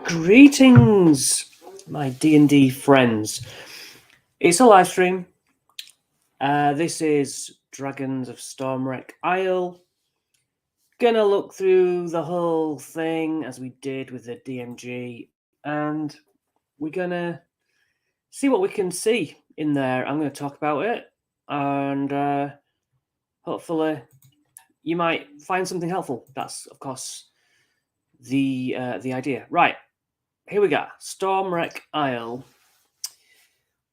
Greetings, my D&D friends. It's a live stream. This is Dragons of Stormwreck Isle. Gonna look through the whole thing as we did with the DMG, and we're gonna see what we can see in there. I'm gonna talk about it, and hopefully you might find something helpful. That's, of course, the idea. Right, here we go. Stormwreck Isle.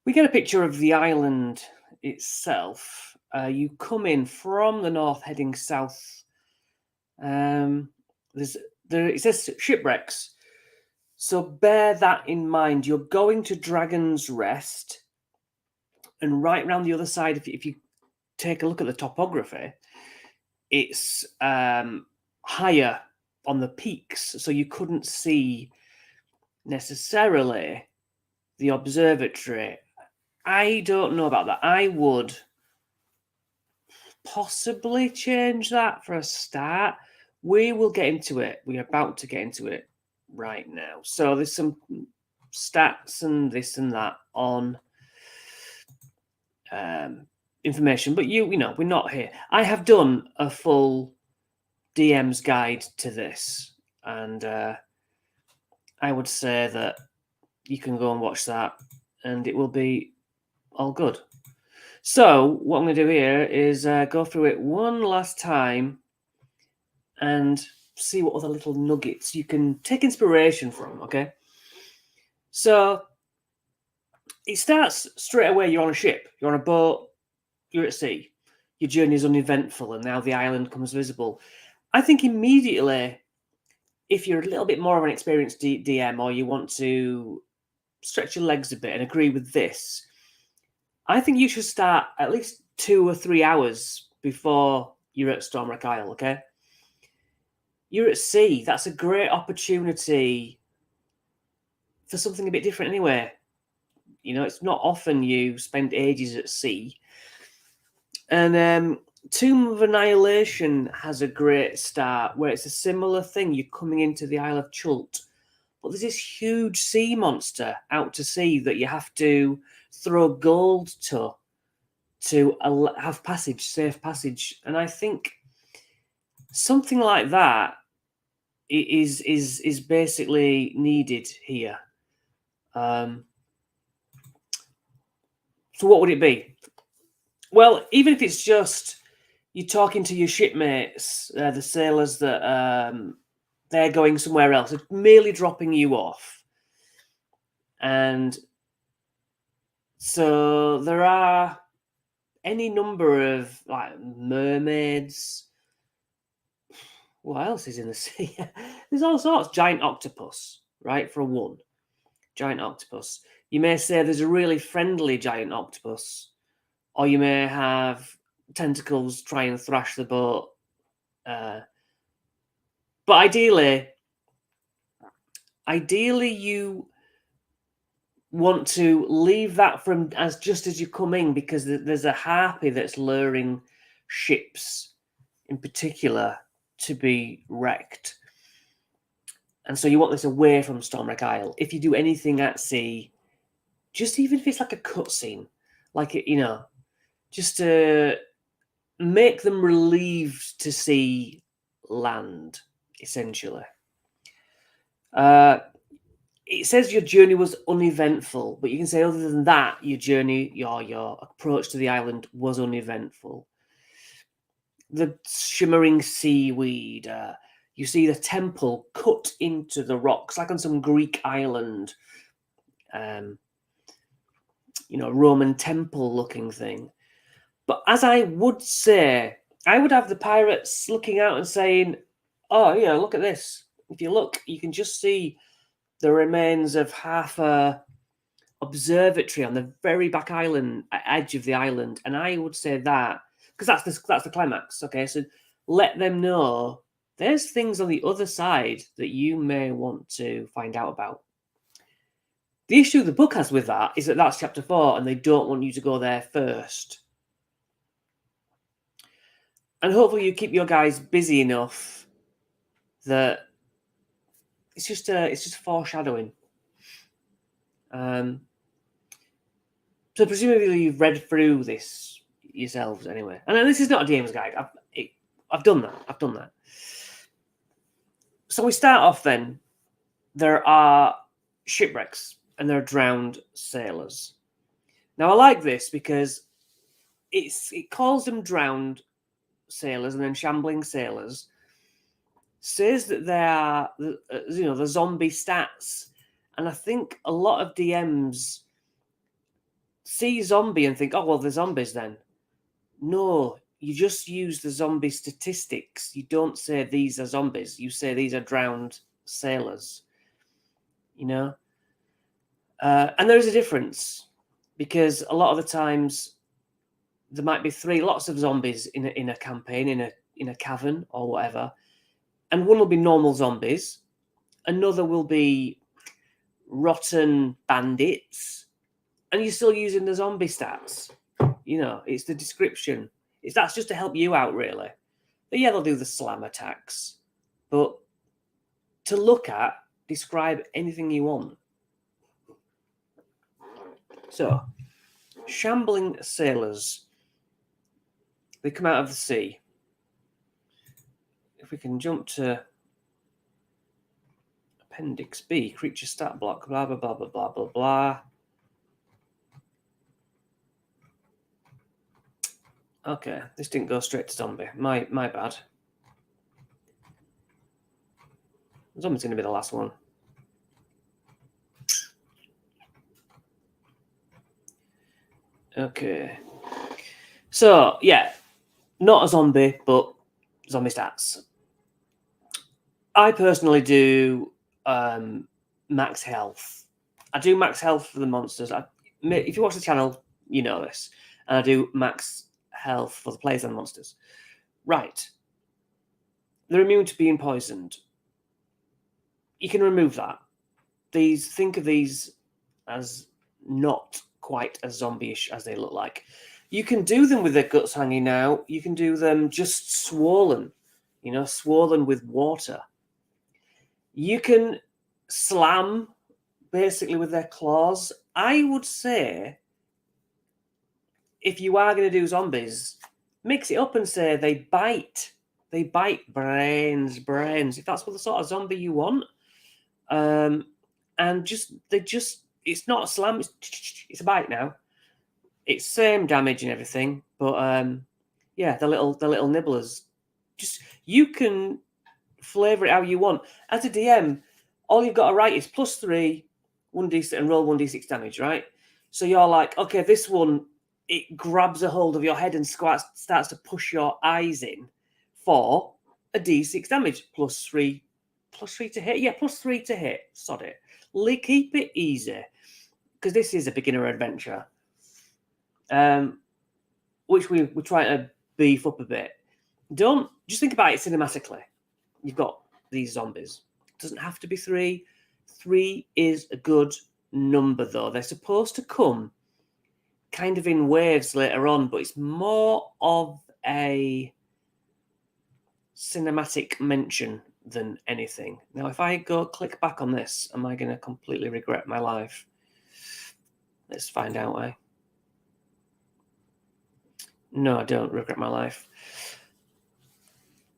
We get a picture of the island itself. You come in from the north, heading south. It says shipwrecks, so bear that in mind. You're going to Dragon's Rest, and right around the other side, if you take a look at the topography, it's higher on the peaks, so you couldn't see necessarily the observatory. I don't know about that. I would possibly change that for a start. We will get into it. We're about to get into it right now. So there's some stats and this and that on information, but you know, we're not here. I have done a full DM's guide to this, and I would say that you can go and watch that, and it will be all good. So what I'm going to do here is go through it one last time and see what other little nuggets you can take inspiration from, okay? So it starts straight away. You're on a ship, you're on a boat, you're at sea. Your journey is uneventful, and now the island comes visible. I think immediately, if you're a little bit more of an experienced DM, or you want to stretch your legs a bit and agree with this, I think you should start at least 2 or 3 hours before you're at Stormwreck Isle, okay? You're at sea. That's a great opportunity for something a bit different anyway. You know, it's not often you spend ages at sea. And Tomb of Annihilation has a great start where it's a similar thing. You're coming into the Isle of Chult, but there's this huge sea monster out to sea that you have to throw gold to have passage, safe passage. And I think something like that is basically needed here. So what would it be? Well, even if it's just you're talking to your shipmates, the sailors that they're going somewhere else, it's merely dropping you off. And so there are any number of like mermaids. What else is in the sea? There's all sorts. Giant octopus, right? For one, giant octopus. You may say there's a really friendly giant octopus, or you may have tentacles try and thrash the boat. But ideally, you want to leave that from as just as you come in, because there's a harpy that's luring ships in particular to be wrecked. And so you want this away from Stormwreck Isle. If you do anything at sea, just even if it's like a cutscene, like it, you know, just to make them relieved to see land, essentially. It says your journey was uneventful, but you can say other than that, your journey, your approach to the island was uneventful. The shimmering seaweed, you see the temple cut into the rocks, like on some Greek island, Roman temple looking thing. But as I would say, I would have the pirates looking out and saying, oh, yeah, look at this. If you look, you can just see the remains of half a observatory on the very back island, edge of the island. And I would say that, because that's the climax, okay? So let them know there's things on the other side that you may want to find out about. The issue the book has with that is that that's chapter 4, and they don't want you to go there first. And hopefully you keep your guys busy enough that it's just foreshadowing. So presumably you've read through this yourselves anyway. And this is not a DM's guide. I've done that. So we start off then. There are shipwrecks and there are drowned sailors. Now I like this because it calls them drowned sailors and then shambling sailors. Says that they are the zombie stats, and I think a lot of DMs see zombie and think, oh well, they're zombies then. No, you just use the zombie statistics. You don't say these are zombies. You say these are drowned sailors. And there is a difference because a lot of the times there might be lots of zombies in a campaign, in a cavern or whatever, and one will be normal zombies, another will be rotten bandits, and you're still using the zombie stats. It's the description. That's just to help you out, really. But yeah, they'll do the slam attacks, but to look at, describe anything you want. So, shambling sailors. They come out of the sea. If we can jump to Appendix B, creature stat block, blah, blah, blah, blah, blah, blah, blah. Okay, this didn't go straight to zombie. My bad. Zombie's going to be the last one. Okay. So, yeah, not a zombie, but zombie stats. I personally do max health. I do max health for the monsters. If you watch the channel, you know this. And I do max health for the players and the monsters. Right. They're immune to being poisoned. You can remove that. Think of these as not quite as zombie-ish as they look like. You can do them with their guts hanging out. You can do them just swollen, swollen with water. You can slam basically with their claws. I would say if you are going to do zombies, mix it up and say they bite. They bite brains. If that's what the sort of zombie you want. And it's not a slam, it's a bite now. It's same damage and everything, but yeah, the little nibblers. Just you can flavor it how you want. As a DM, all you've got to write is +3, 1d6, and roll 1d6 damage, right? So you're like, okay, this one, it grabs a hold of your head and starts to push your eyes in for a d6 damage, +3 to hit. Yeah, +3 to hit. Sod it. Keep it easy, because this is a beginner adventure, which we're trying to beef up a bit. Don't just think about it cinematically. You've got these zombies. It doesn't have to be 3. 3 is a good number, though. They're supposed to come kind of in waves later on, but it's more of a cinematic mention than anything. Now, if I go click back on this, am I going to completely regret my life? Let's find out, eh? No, I don't regret my life.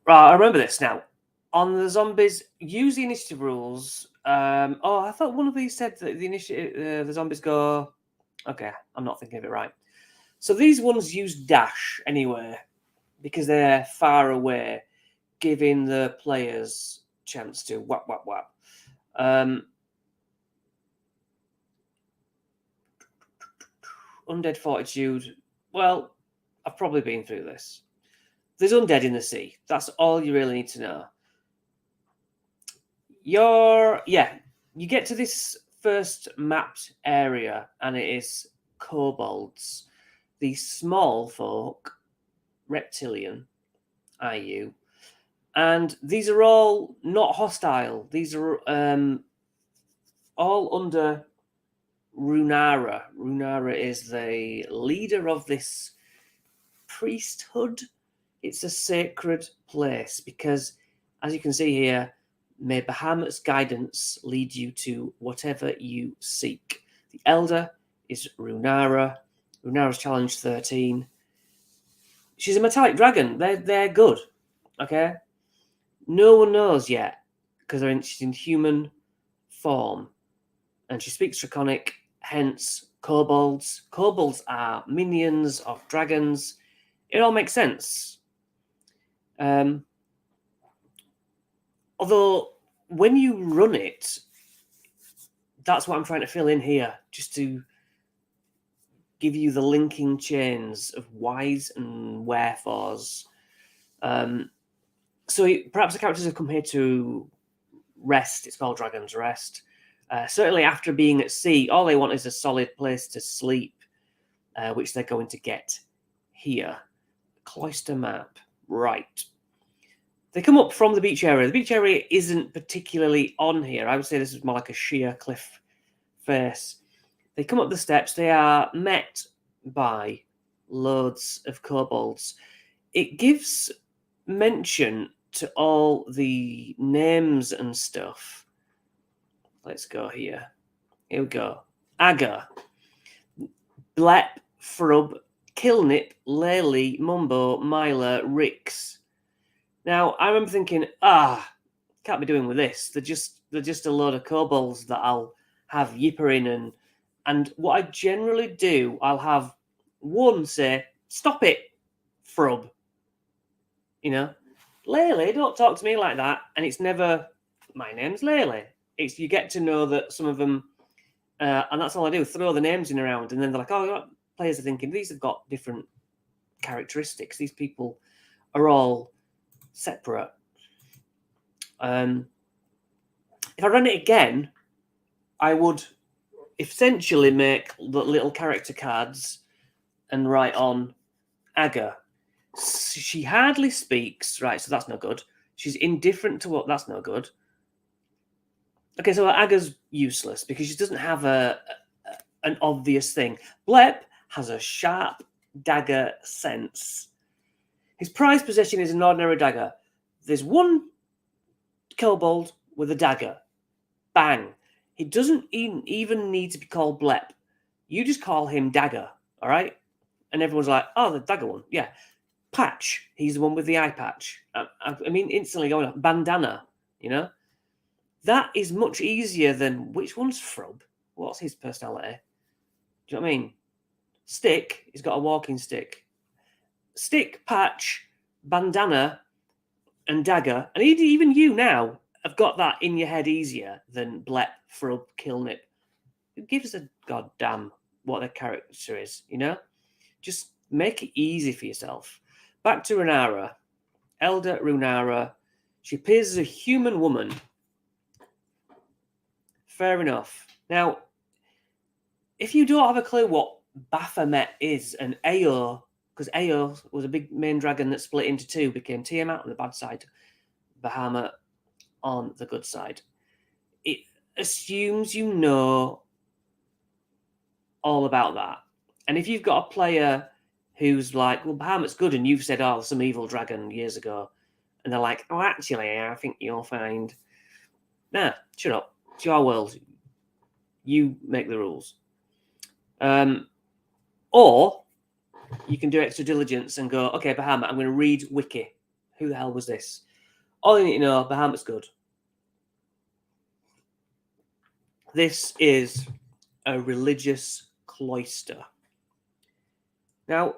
Right, I remember this now. On the zombies, use the initiative rules. I thought one of these said that the zombies go... Okay, I'm not thinking of it right. So these ones use dash anyway, because they're far away, giving the players chance to whap, whap, whap. Undead Fortitude. Well, I've probably been through this. There's undead in the sea. That's all you really need to know. You get to this first mapped area, and it is kobolds. These small folk, reptilian, IU. And these are all not hostile. These are all under Runara. Runara is the leader of this priesthood. It's a sacred place because, as you can see here, May Bahamut's guidance lead you to whatever you seek. The Elder is Runara. Runara's challenge 13. She's a metallic dragon. They're good. Okay? No one knows yet because she's in human form. And she speaks Draconic, hence kobolds. Kobolds are minions of dragons. It all makes sense. Although, when you run it, that's what I'm trying to fill in here, just to give you the linking chains of whys and wherefores. So perhaps the characters have come here to rest. It's called Dragon's Rest. Certainly after being at sea, all they want is a solid place to sleep, which they're going to get here. Cloister map. Right. They come up from the beach area. The beach area isn't particularly on here. I would say this is more like a sheer cliff face. They come up the steps. They are met by loads of kobolds. It gives mention to all the names and stuff. Let's go here. Here we go. Aga, Blep, Frub, Kilnip, Lely, Mumbo, Myla, Rix. Now, I remember thinking, can't be doing with this. They're just a load of kobolds that I'll have yippering and what I generally do, I'll have one say, "Stop it, Frub." You know, Lely, don't talk to me like that. And it's never, "My name's Lely." It's you get to know that some of them, and that's all I do. Throw the names in around, and then they're like, "Oh, players are thinking these have got different characteristics. These people are all separate." If I run it again, I would essentially make the little character cards and write on Aga. She hardly speaks, right? So that's no good. She's indifferent to what. That's no good. Okay, so Aga's useless because she doesn't have an obvious thing. Blep has a sharp dagger sense. His prized possession is an ordinary dagger. There's one kobold with a dagger. Bang. He doesn't even need to be called Blep. You just call him Dagger, all right? And everyone's like, "Oh, the dagger one." Yeah. Patch. He's the one with the eye patch. I mean, instantly going up. Bandana, you know? That is much easier than which one's Frub? What's his personality? Do you know what I mean? Stick. He's got a walking stick. Stick, Patch, Bandana, and Dagger. And even you now have got that in your head easier than Blep, Frub, Kilnip. Who gives a goddamn what their character is, you know? Just make it easy for yourself. Back to Runara. Elder Runara. She appears as a human woman. Fair enough. Now, if you don't have a clue what Baphomet is, and Ao, because Ao was a big main dragon that split into two, became Tiamat on the bad side, Bahamut on the good side. It assumes you know all about that. And if you've got a player who's like, "Well, Bahamut's good," and you've said, "Oh, some evil dragon years ago," and they're like, "Oh, actually, I think you'll find..." Nah, shut up. It's your world. You make the rules. Or you can do extra diligence and go, "Okay, Bahamut, I'm going to read Wiki. Who the hell was this?" All you need to know, Bahamut's good. This is a religious cloister. Now,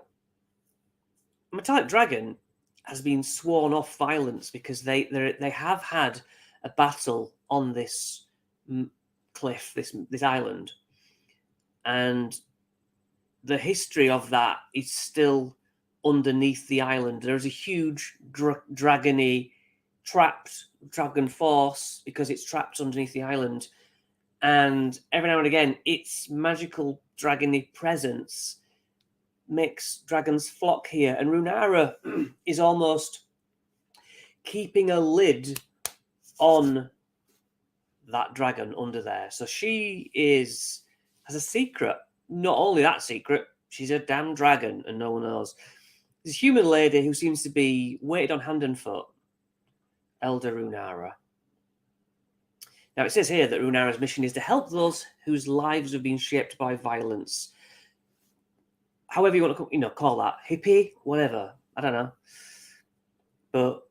Metallic Dragon has been sworn off violence because they have had a battle on this cliff, this island, and the history of that is still underneath the island. There's a huge dragony trapped dragon force because it's trapped underneath the island, and every now and again its magical dragony presence makes dragons flock here, and Runara is almost keeping a lid on that dragon under there. So she has a secret. Not only that secret, she's a damn dragon and no one knows. This human lady who seems to be weighted on hand and foot, Elder Runara. Now, it says here that Runara's mission is to help those whose lives have been shaped by violence. However you want to, call that. Hippie, whatever. I don't know. But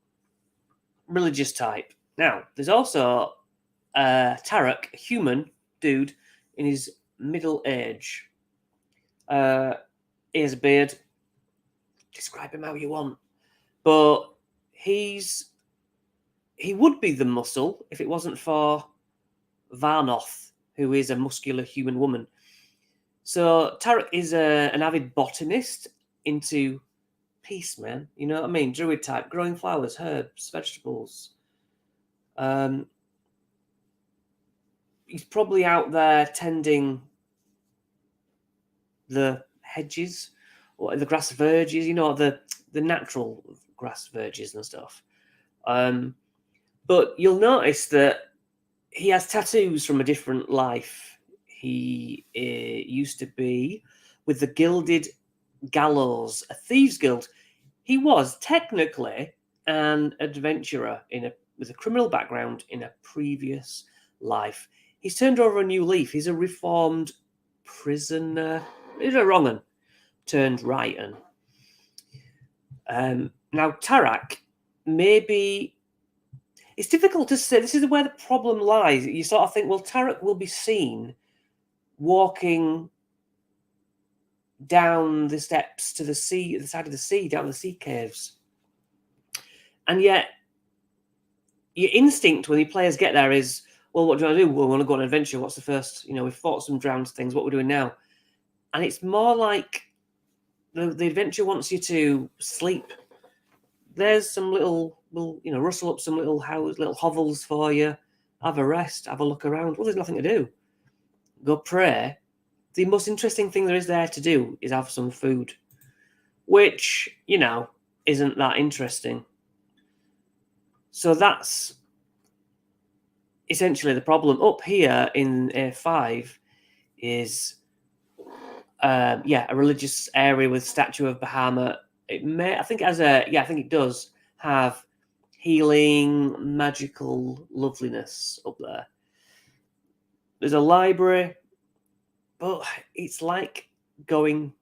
religious type. Now, there's also Tarek, a human dude in his middle age. He has a beard. Describe him how you want. But he would be the muscle if it wasn't for Varnoth, who is a muscular human woman. So Tarek is an avid botanist into peace, man. You know what I mean? Druid type, growing flowers, herbs, vegetables. He's probably out there tending the hedges or the grass verges, the natural grass verges and stuff. But you'll notice that he has tattoos from a different life. He used to be with the Gilded Gallows, a thieves' guild. He was technically an adventurer with a criminal background in a previous life. He's turned over a new leaf. He's a reformed prisoner. He's a wrong un, turned right un. Now, Tarak, maybe it's difficult to say. This is where the problem lies. You sort of think, well, Tarek will be seen walking down the steps to the sea, the side of the sea, down the sea caves. And yet, your instinct when the players get there is, well, what do you want to do? Well, we want to go on an adventure. What's the first? We've fought some drowned things. What we're doing now? And it's more like the adventure wants you to sleep. There's some little, rustle up some little hovels for you. Have a rest, have a look around. Well, there's nothing to do. Go pray. The most interesting thing there is there to do is have some food, which, isn't that interesting. So that's essentially the problem. Up here in A5 is, a religious area with statue of Bahamut. I think it does have healing, magical loveliness up there. There's a library, but it's like going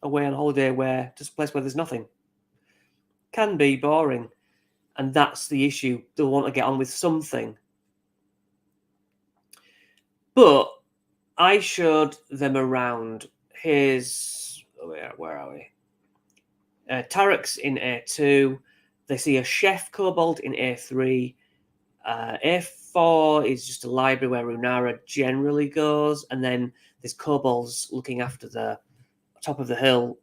away on holiday just a place where there's nothing. Can be boring. And that's the issue. They'll want to get on with something. But I showed them around. Where are we? Tarek's in A2. They see a chef kobold in A3. A4 is just a library where Runara generally goes. And then there's kobolds looking after the top of the hill.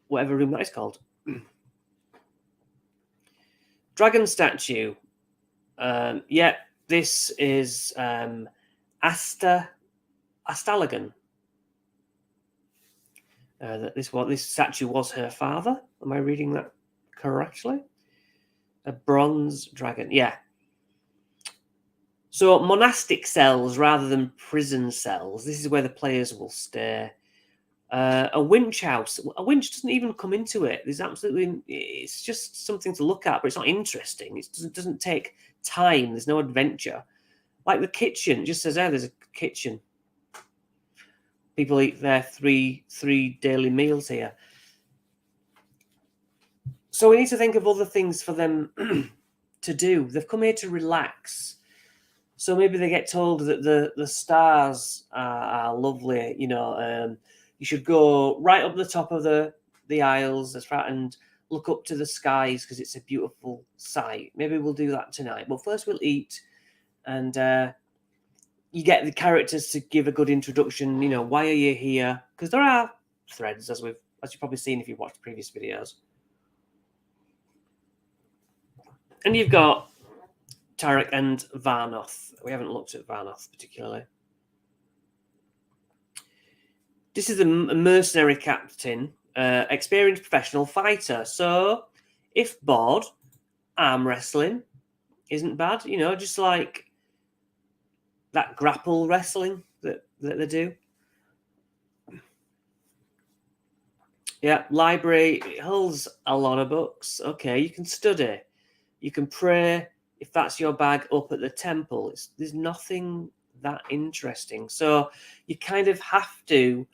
Whatever room that is called. Dragon statue. This is Astalagan. This statue was her father. Am I reading that correctly? A bronze dragon. Yeah. So monastic cells rather than prison cells. This is where the players will stay. A winch house. A winch doesn't even come into it. It's just something to look at, but it's not interesting. It doesn't take time. There's no adventure. Like the kitchen, it just says, there's a kitchen. People eat their three daily meals here. So we need to think of other things for them to do. They've come here to relax. So maybe they get told that the stars are lovely. You should go right up the top of the aisles and look up to the skies because it's a beautiful sight. Maybe we'll do that tonight. But first we'll eat, and you get the characters to give a good introduction. Why are you here? Because there are threads, as you've probably seen if you've watched previous videos. And you've got Tarek and Varnoth. We haven't looked at Varnoth particularly. This is a mercenary captain, experienced professional fighter. So, if bored, arm wrestling isn't bad. Just like that grapple wrestling that they do. Yeah, library. It holds a lot of books. Okay, you can study. You can pray. if that's your bag up at the temple, there's nothing that interesting. So you kind of have to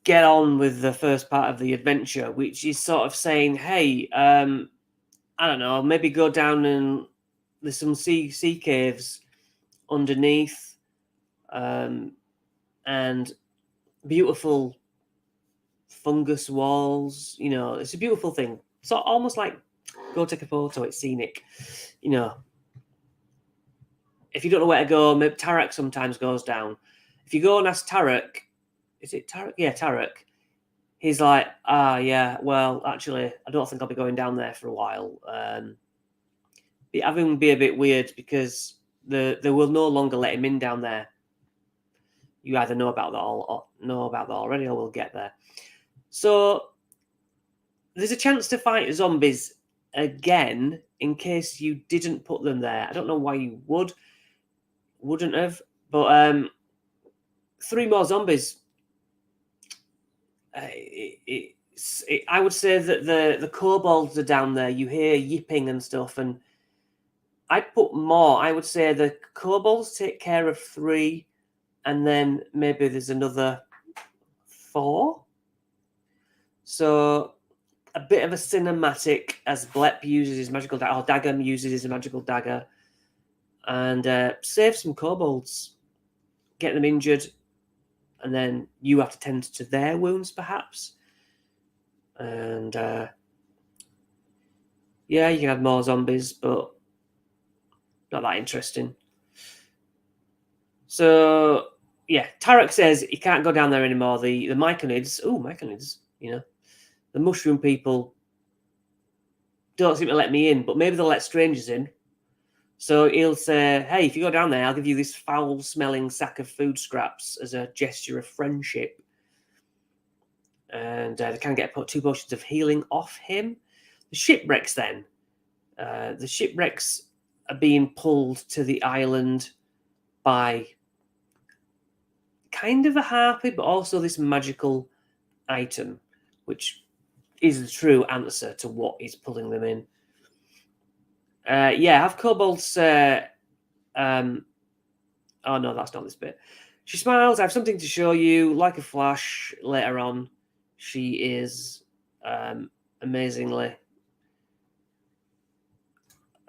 get on with the first part of the adventure, which is sort of saying, hey, I don't know, maybe go down and there's some sea caves underneath, and beautiful fungus walls. You know, it's a beautiful thing. So almost like go take a photo. It's scenic. You know, if you don't know where to go, maybe Tarek sometimes goes down. If you go and ask Tarek, is it Tarek? Yeah, Tarek. He's like, yeah, well, actually, I don't think I'll be going down there for a while. Having be a bit weird because they will no longer let him in down there. You either know about that already, or we'll get there. So there's a chance to fight zombies again in case you didn't put them there. I don't know why you wouldn't have, but 3 more zombies. I would say that the kobolds are down there. You hear yipping and stuff, and I'd put more. I would say the kobolds take care of 3, and then maybe there's another 4. So a bit of a cinematic as Blep uses his magical dagger, or Daggum uses his magical dagger, and save some kobolds, get them injured, and then you have to tend to their wounds, perhaps. And yeah, you can have more zombies, but not that interesting. So yeah, Tarek says he can't go down there anymore. The Myconids, you know, the mushroom people don't seem to let me in, but maybe they'll let strangers in. So he'll say, hey, if you go down there, I'll give you this foul-smelling sack of food scraps as a gesture of friendship. And they can get 2 potions of healing off him. The shipwrecks then. The shipwrecks are being pulled to the island by kind of a harpy, but also this magical item, which is the true answer to what is pulling them in. Yeah, have kobolds. Oh no, that's not this bit. She smiles. I have something to show you. Like a flash, later on, she is amazingly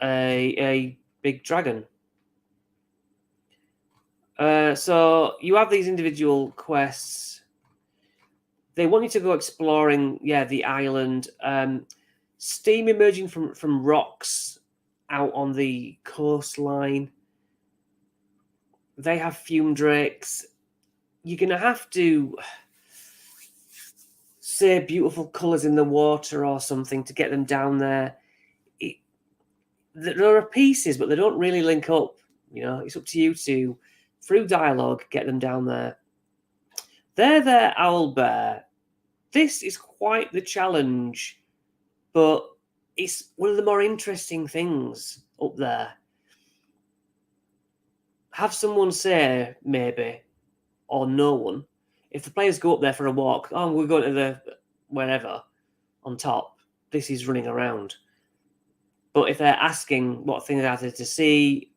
a big dragon. So you have these individual quests. They want you to go exploring, the island. Steam emerging from rocks out on the coastline. They have fume drakes. You're going to have to say beautiful colours in the water or something to get them down there. There are pieces, but they don't really link up. You know, it's up to you to, through dialogue, get them down there. They're their owlbear. This is quite the challenge, but it's one of the more interesting things up there. Have someone say, maybe, or no one, if the players go up there for a walk, we're going to the wherever on top, this is running around. But if they're asking what things are there to see,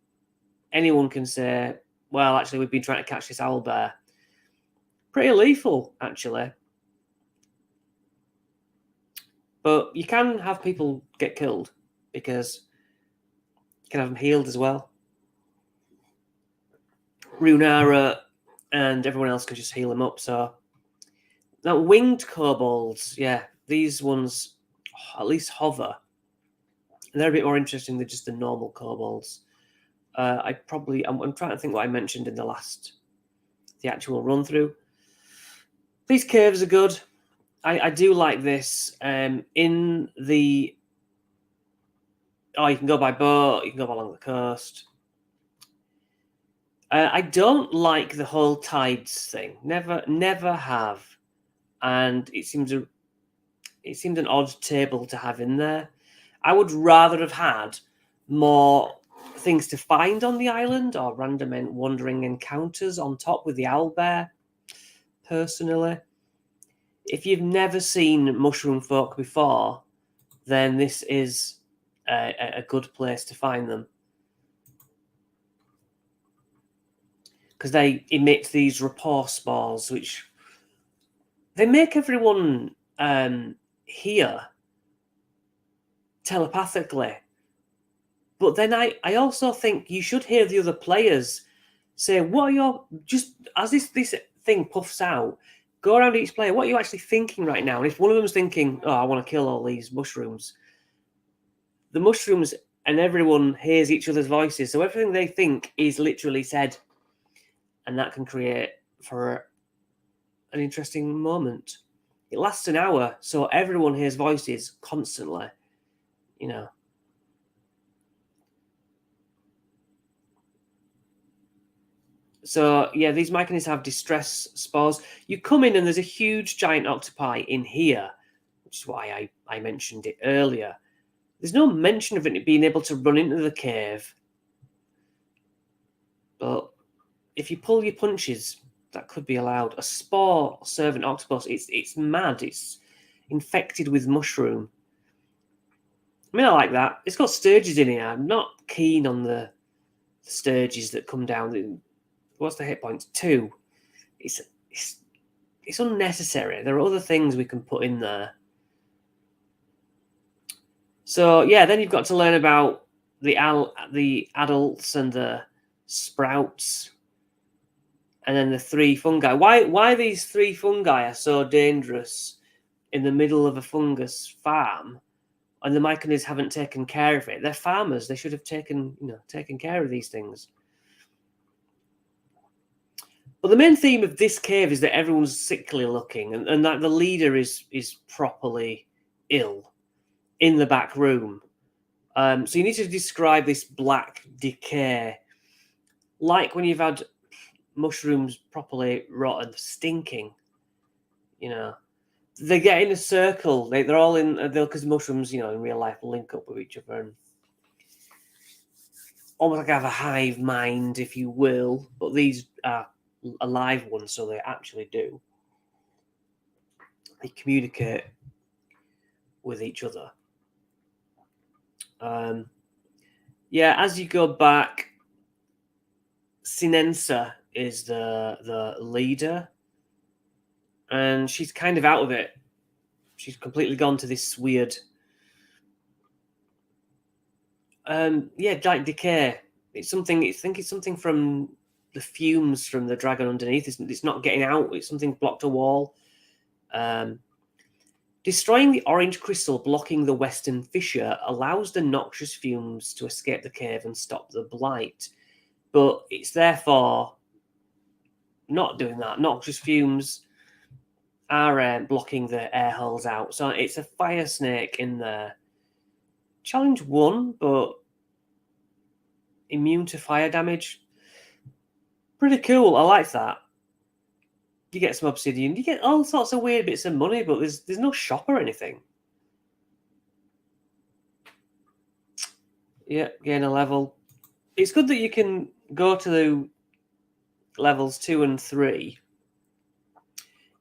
anyone can say, well, actually, we've been trying to catch this owlbear. Pretty lethal, actually. But you can have people get killed because you can have them healed as well. Runara and everyone else can just heal them up. So now winged kobolds, these ones at least hover. And they're a bit more interesting than just the normal kobolds. I'm trying to think what I mentioned in the actual run through. These caves are good. I do like this. You can go by boat, you can go along the coast. I don't like the whole tides thing. Never have, and it seems an odd table to have in there. I would rather have had more things to find on the island or random wandering encounters on top with the owlbear. Personally, if you've never seen mushroom folk before, then this is a good place to find them. Because they emit these rapport spores, which they make everyone hear telepathically. But then I also think you should hear the other players say, what are your, just as this thing puffs out, go around each player, what are you actually thinking right now? And if one of them's thinking, oh, I want to kill all these mushrooms, the mushrooms and everyone hears each other's voices. So everything they think is literally said. And that can create for an interesting moment. It lasts an hour, so everyone hears voices constantly, you know. So, yeah, these Myconids have distress spores. You come in and there's a huge giant octopi in here, which is why I mentioned it earlier. There's no mention of it being able to run into the cave. But if you pull your punches, that could be allowed. A spore servant octopus, it's mad. It's infected with mushroom. I mean, I like that. It's got sturges in here. I'm not keen on the sturges that come down. What's the hit points? 2. It's unnecessary. There are other things we can put in there. So yeah, then you've got to learn about the adults and the sprouts, and then the 3 fungi. Why these 3 fungi are so dangerous in the middle of a fungus farm, and the Myconids haven't taken care of it? They're farmers. They should have taken care of these things. But the main theme of this cave is that everyone's sickly looking, and that the leader is properly ill in the back room. So you need to describe this black decay, like when you've had mushrooms properly rotten, stinking. You know, they get in a circle. They're all in because mushrooms, in real life, link up with each other and almost like have a hive mind, if you will. But these are alive ones, so they actually do. They communicate with each other. Yeah, as you go back, Sinensa is the leader, and she's kind of out of it. She's completely gone to this weird, like decay. It's something. I think it's something from the fumes from the dragon underneath. It's not getting out. It's something blocked a wall. Destroying the orange crystal blocking the western fissure allows the noxious fumes to escape the cave and stop the blight. But it's therefore not doing that. Noxious fumes are blocking the air holes out. So it's a fire snake in there. Challenge 1, but immune to fire damage. Pretty cool. I like that. You get some obsidian. You get all sorts of weird bits of money, but there's no shop or anything. Yeah, gain a level. It's good that you can go to the levels 2 and 3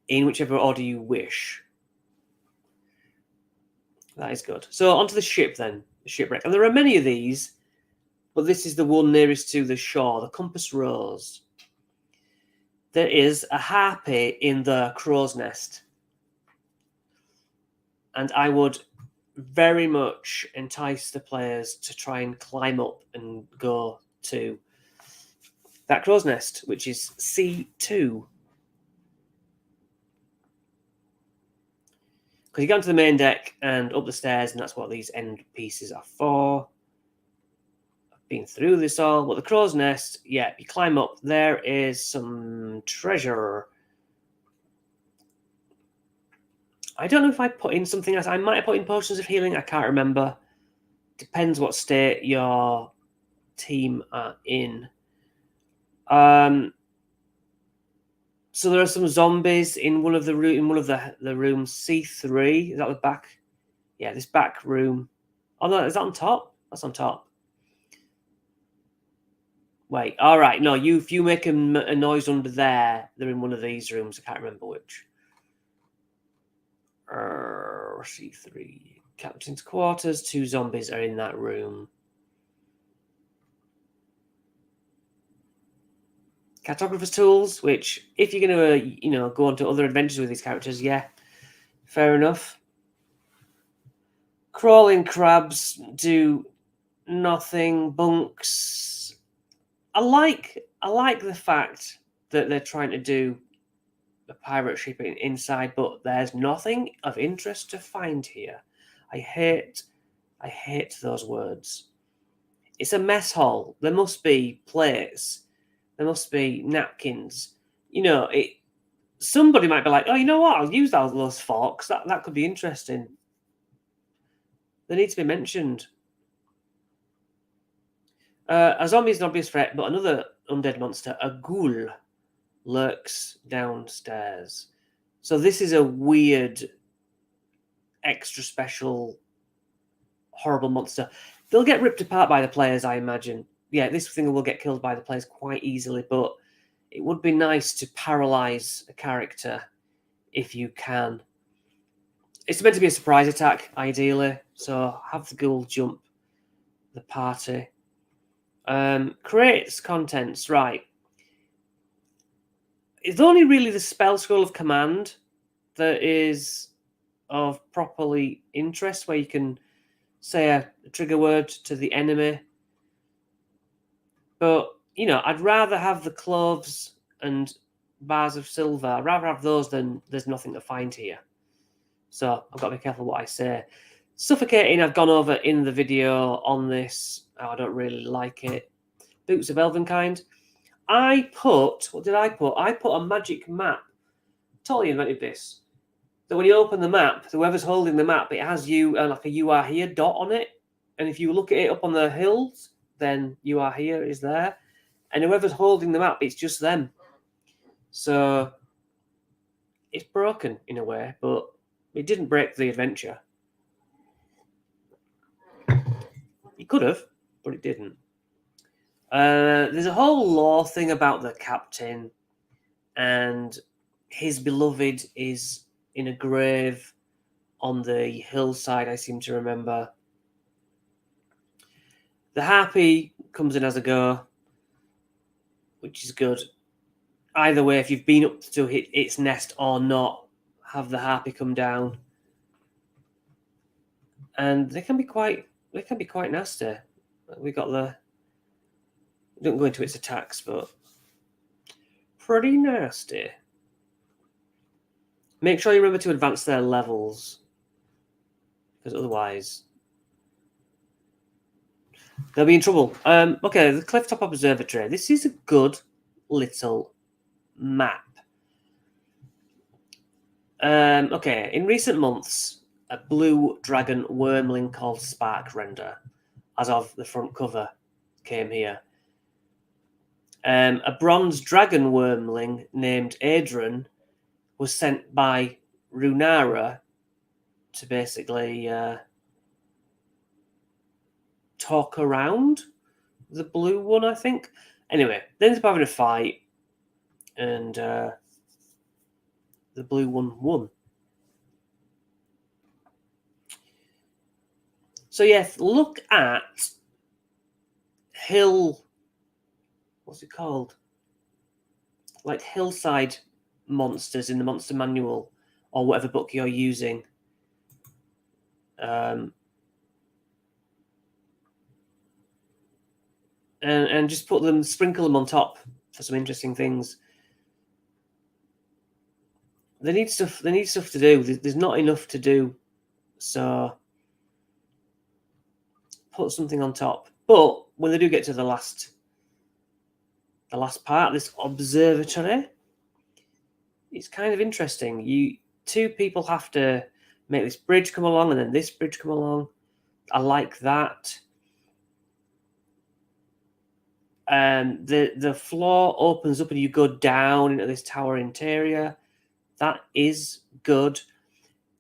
in whichever order you wish. That is good. So onto the ship then, the shipwreck. And there are many of these, but this is the one nearest to the shore, the Compass Rose. There is a harpy in the crow's nest. And I would very much entice the players to try and climb up and go to that crow's nest, which is C2. Because you go onto the main deck and up the stairs, and that's what these end pieces are for. I've been through this all. But the crow's nest, yeah, you climb up. There is some treasure. I don't know if I put in something else. I might have put in potions of healing. I can't remember. Depends what state your team are in. So there are some zombies in one of the rooms. C3. Is that the back? Yeah, this back room. Oh no, is that on top? That's on top. Wait, all right. No, if you make a noise under there, they're in one of these rooms. I can't remember which. C3. Captain's quarters. 2 zombies are in that room. Cartographer's tools, which, if you're going to, go on to other adventures with these characters, yeah, fair enough. Crawling crabs do nothing. Bunks. I like the fact that they're trying to do a pirate ship inside, but there's nothing of interest to find here. I hate those words. It's a mess hall. There must be plates. There must be napkins. Somebody might be like, oh, you know what? I'll use those forks. That could be interesting. They need to be mentioned. A zombie is an obvious threat, but another undead monster, a ghoul, lurks downstairs. So this is a weird, extra special, horrible monster. They'll get ripped apart by the players, I imagine. Yeah, this thing will get killed by the players quite easily, but it would be nice to paralyze a character if you can. It's meant to be a surprise attack, ideally, so have the ghoul jump the party. Creates contents, right. It's only really the spell scroll of command that is of properly interest, where you can say a trigger word to the enemy. But, I'd rather have the cloves and bars of silver. I'd rather have those than there's nothing to find here. So I've got to be careful what I say. Suffocating, I've gone over in the video on this. Oh, I don't really like it. Boots of Elvenkind. What did I put? I put a magic map. Totally invented this. So when you open the map, whoever's holding the map, it has like a "you are here" dot on it. And if you look at it up on the hills, then "you are here" is there. And whoever's holding the map, it's just them. So it's broken in a way, but it didn't break the adventure. It could have, but it didn't. There's a whole lore thing about the captain, and his beloved is in a grave on the hillside, I seem to remember. The harpy comes in as a go, which is good. Either way, if you've been up to hit its nest or not, have the harpy come down. And they can be quite nasty. We got don't go into its attacks, but pretty nasty. Make sure you remember to advance their levels, because otherwise they'll be in trouble. Okay, the Clifftop Observatory. This is a good little map. Okay, in recent months, a blue dragon wormling called Sparkrender, as of the front cover, came here. A bronze dragon wormling named Adrian was sent by Runara to basically talk around the blue one, I think. Anyway, they ended up having a fight, and the blue one won. So yes, look at what's it called? Like hillside monsters in the monster manual or whatever book you're using. And just sprinkle them on top for some interesting things. They need stuff to do. There's not enough to do, so put something on top. But when they do get to the last part, this observatory, it's kind of interesting. Two people have to make this bridge come along, and then this bridge come along. I like that. The floor opens up and you go down into this tower interior. That is good.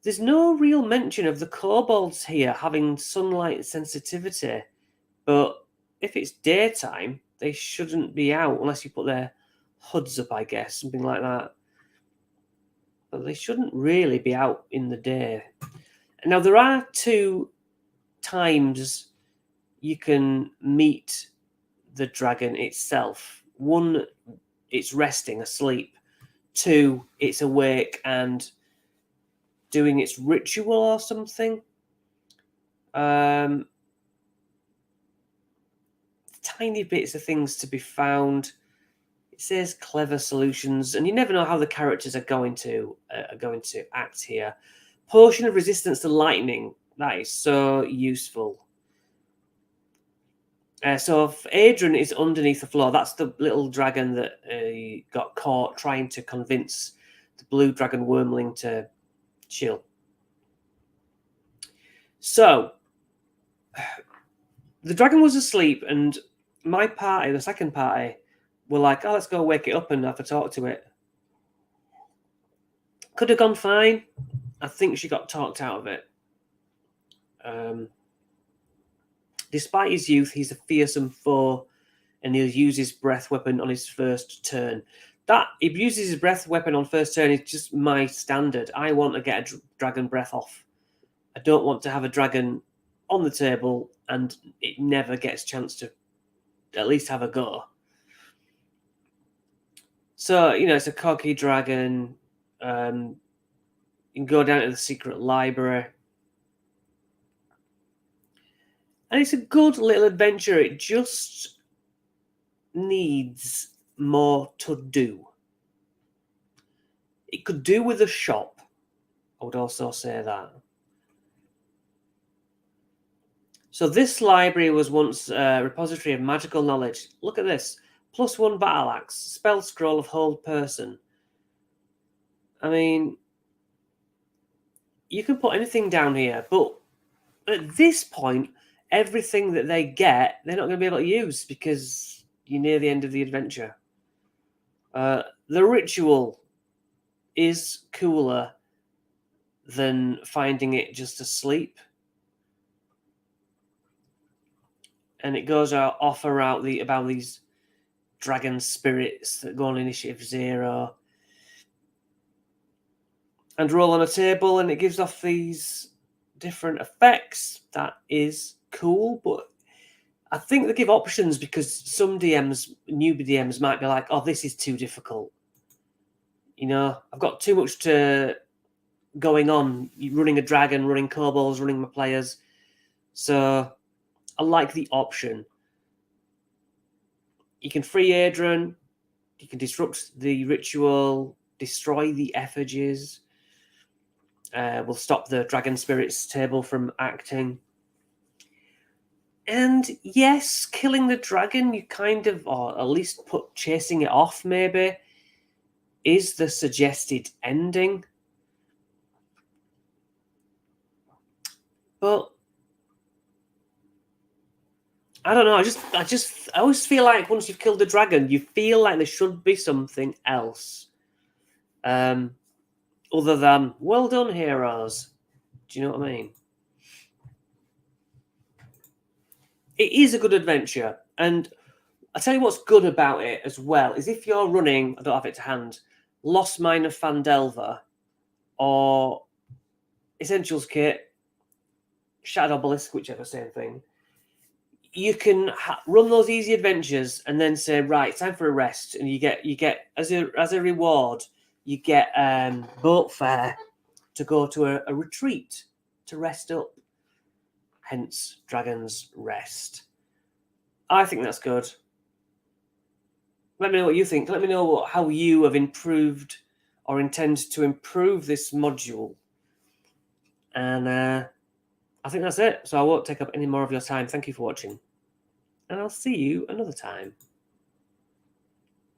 There's no real mention of the kobolds here having sunlight sensitivity, but if it's daytime, they shouldn't be out unless you put their hoods up, I guess, something like that. But they shouldn't really be out in the day. Now, there are 2 times you can meet the dragon itself. 1, it's resting, asleep. 2, it's awake and doing its ritual or something. Tiny bits of things to be found. It says clever solutions, and you never know how the characters are going to act here. Potion of resistance to lightning. That is so useful. So if Adrian is underneath the floor, that's the little dragon that got caught trying to convince the blue dragon wormling to chill. So the dragon was asleep, and my party, the second party, were like, oh, let's go wake it up and have a talk to it. Could have gone fine. I think she got talked out of it. Despite his youth, he's a fearsome foe, and he'll use his breath weapon on his first turn. That he uses his breath weapon on first turn is just my standard. I want to get a dragon breath off. I don't want to have a dragon on the table and it never gets a chance to at least have a go. So, it's a cocky dragon. You can go down to the secret library. And it's a good little adventure. It just needs more to do. It could do with a shop. I would also say that. So this library was once a repository of magical knowledge. Look at this. +1 battle axe. Spell scroll of hold person. I mean, you can put anything down here, but at this point, everything that they get, they're not going to be able to use because you're near the end of the adventure. The ritual is cooler than finding it just asleep. And it goes off about these dragon spirits that go on initiative 0 and roll on a table, and it gives off these different effects. That is cool, but I think they give options because some DMs, newbie DMs, might be like, oh, this is too difficult. I've got too much going on, running a dragon, running kobolds, running my players. So I like the option. You can free Adrian, you can disrupt the ritual, destroy the effigies. We'll stop the dragon spirits table from acting. And yes, killing the dragon, you kind of, or at least chasing it off maybe, is the suggested ending. But I don't know. I always feel like once you've killed the dragon, you feel like there should be something else, other than well done, heroes. Do you know what I mean? It is a good adventure, and I tell you what's good about it as well is if you're running, I don't have it to hand, Lost Mine of Phandelver or Essentials Kit, Shattered Obelisk, whichever, same thing. You can run those easy adventures and then say, right, time for a rest, and you get as a reward, you get boat fare to go to a retreat to rest up. Hence, Dragon's Rest. I think that's good. Let me know what you think. Let me know how you have improved or intend to improve this module. And I think that's it. So I won't take up any more of your time. Thank you for watching. And I'll see you another time.